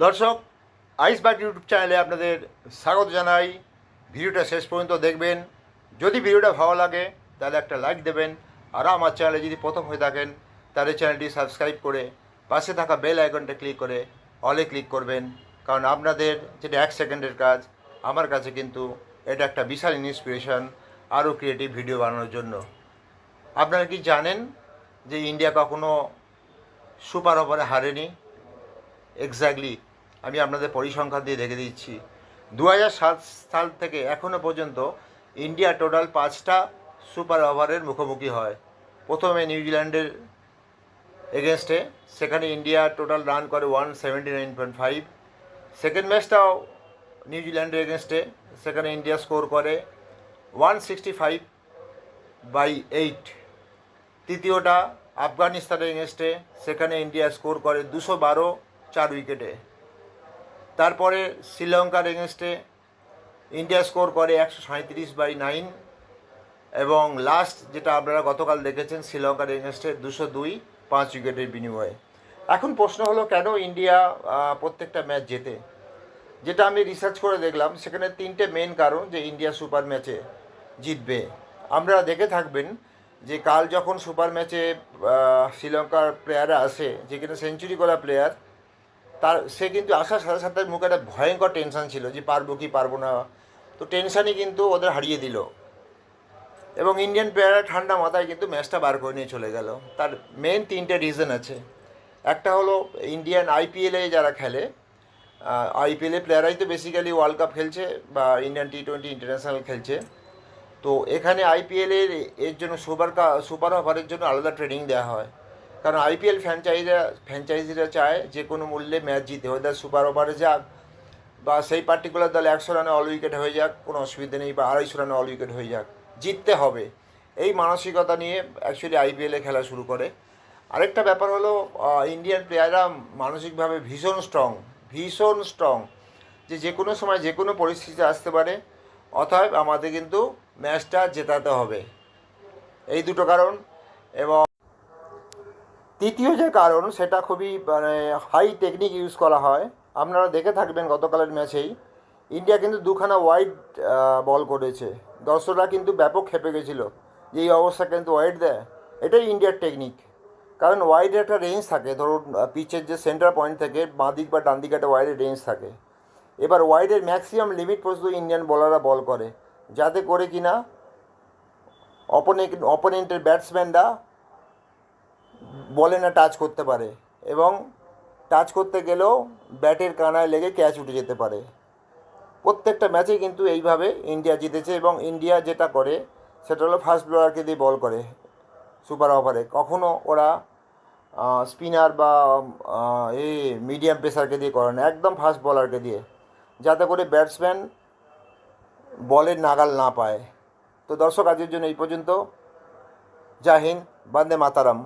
দর্শক, iceberg YouTube চ্যানেলে আপনাদের স্বাগত জানাই। ভিডিওটা শেষ পর্যন্ত দেখবেন। যদি ভিডিওটা ভালো লাগে তাহলে একটা লাইক দেবেন, আর আমার চ্যানেলে যদি প্রথম হয়ে থাকেন তাহলে চ্যানেলটি সাবস্ক্রাইব করে পাশে থাকা বেল আইকনটা ক্লিক করে অলে ক্লিক করবেন। কারণ আপনাদের যেটা 1 সেকেন্ডের কাজ, আমার কাছে কিন্তু এটা একটা বিশাল ইন্সপিরেশন আরও ক্রিয়েটিভ ভিডিও বানানোর জন্য। আপনারা কি জানেন যে ইন্ডিয়া কখনো সুপার ওভারে হারেনি? এক্স্যাক্টলি আমি আপনাদের পরিসংখ্যান দিয়ে দেখে দিচ্ছি। 2007 সাল থেকে এখনও পর্যন্ত ইন্ডিয়া টোটাল 5টা সুপার ওভারের মুখোমুখি হয়। প্রথমে নিউজিল্যান্ডের এগেনস্টে, সেখানে ইন্ডিয়া টোটাল রান করে 179.5। সেকেন্ড ম্যাচটাও নিউজিল্যান্ডের এগেনস্টে, সেখানে ইন্ডিয়া স্কোর করে 165/8। তৃতীয়টা আফগানিস্তানের এগেনস্টে, সেখানে ইন্ডিয়া স্কোর করে 212 4 উইকেটে। তারপরে শ্রীলঙ্কার এগেনস্টে ইন্ডিয়া স্কোর করে 137/9। এবং লাস্ট যেটা আপনারা গতকাল দেখেছেন, শ্রীলঙ্কার এগেনস্টে 202 5 উইকেটের বিনিময়ে। এখন প্রশ্ন হলো, কেন ইন্ডিয়া প্রত্যেকটা ম্যাচ জেতে? যেটা আমি রিসার্চ করে দেখলাম, সেখানে 3টে মেন কারণ যে ইন্ডিয়া সুপার ম্যাচে জিতবে। আপনারা দেখে থাকবেন যে কাল যখন সুপার ম্যাচে শ্রীলঙ্কার প্লেয়াররা আসে, যেখানে সেঞ্চুরি করা প্লেয়ার, সে কিন্তু আসার সাথে সাথে মুখে একটা ভয়ঙ্কর টেনশান ছিল যে পারবো কি পারবো না। তো টেনশানই কিন্তু ওদের হারিয়ে দিল, এবং ইন্ডিয়ান প্লেয়াররা ঠান্ডা মাথায় কিন্তু ম্যাচটা বার করে নিয়ে চলে গেল। তার মেন 3টে রিজন আছে। একটা হলো ইন্ডিয়ান আইপিএলে যারা খেলে, আইপিএলে প্লেয়ারাই তো বেসিক্যালি ওয়ার্ল্ড কাপ খেলছে বা ইন্ডিয়ান টি20 ইন্টারন্যাশনাল খেলছে। তো এখানে আইপিএলের এর জন্য সুপার ওভারের জন্য আলাদা ট্রেনিং দেওয়া হয়। কারণ আইপিএল ফ্র্যাঞ্চাইজিরা চায় যে কোনো মূল্যে ম্যাচ জিতে, ওদের সুপার ওভারে যাক বা সেই পার্টিকুলার দল 100 রানে অল উইকেট হয়ে যাক, কোনো অসুবিধা নেই, বা 250 রানে অল উইকেট হয়ে যাক, জিততে হবে। এই মানসিকতা নিয়ে অ্যাকচুয়ালি আইপিএলে খেলা শুরু করে। আরেকটা ব্যাপার হলো, ইন্ডিয়ান প্লেয়াররা মানসিকভাবে ভীষণ স্ট্রং, যে কোনো সময় যে কোনো পরিস্থিতি আসতে পারে। অতএব আমাদের কিন্তু ম্যাচটা জেতাতে হবে। এই দুটো কারণ। এবং তৃতীয় যে কারণ, সেটা খুবই হাই টেকনিক ইউজ করা হয়। আপনারা দেখে থাকবেন গতকালের ম্যাচেই ইন্ডিয়া কিন্তু 2খানা ওয়াইড বল করেছে। দর্শকরা কিন্তু ব্যাপক খেপে গেছিলো যে এই অবস্থা কিন্তু ওয়াইড দেয়। এটাই ইন্ডিয়ার টেকনিক। কারণ ওয়াইডের একটা রেঞ্জ থাকে, ধরুন পিচের যে সেন্টার পয়েন্ট থেকে বাঁ দিক বা ডান দিকে একটা ওয়াইডের রেঞ্জ থাকে। এবার ওয়াইডের ম্যাক্সিমাম লিমিট পর্যন্ত ইন্ডিয়ান বোলাররা বল করে, যাতে করে কিনা অপোনেন্টের ব্যাটসম্যানরা বলে না টাচ করতে পারে, এবং টাচ করতে গেলেও ব্যাটের কানায় লেগে ক্যাচ উঠে যেতে পারে। প্রত্যেকটা ম্যাচে কিন্তু এইভাবে ইন্ডিয়া জিতেছে। এবং ইন্ডিয়া যেটা করে সেটা হলো ফাস্ট বোলারকে দিয়ে বল করে সুপার ওভারে। কখনও ওরা স্পিনার বা এই মিডিয়াম পেসারকে দিয়ে করে না, একদম ফাস্ট বলারকে দিয়ে, যাতে করে ব্যাটসম্যান বলের নাগাল না পায়। তো দর্শক, আজকের জন্য এই পর্যন্ত। জয় হিন্দ, বন্দে মাতারাম।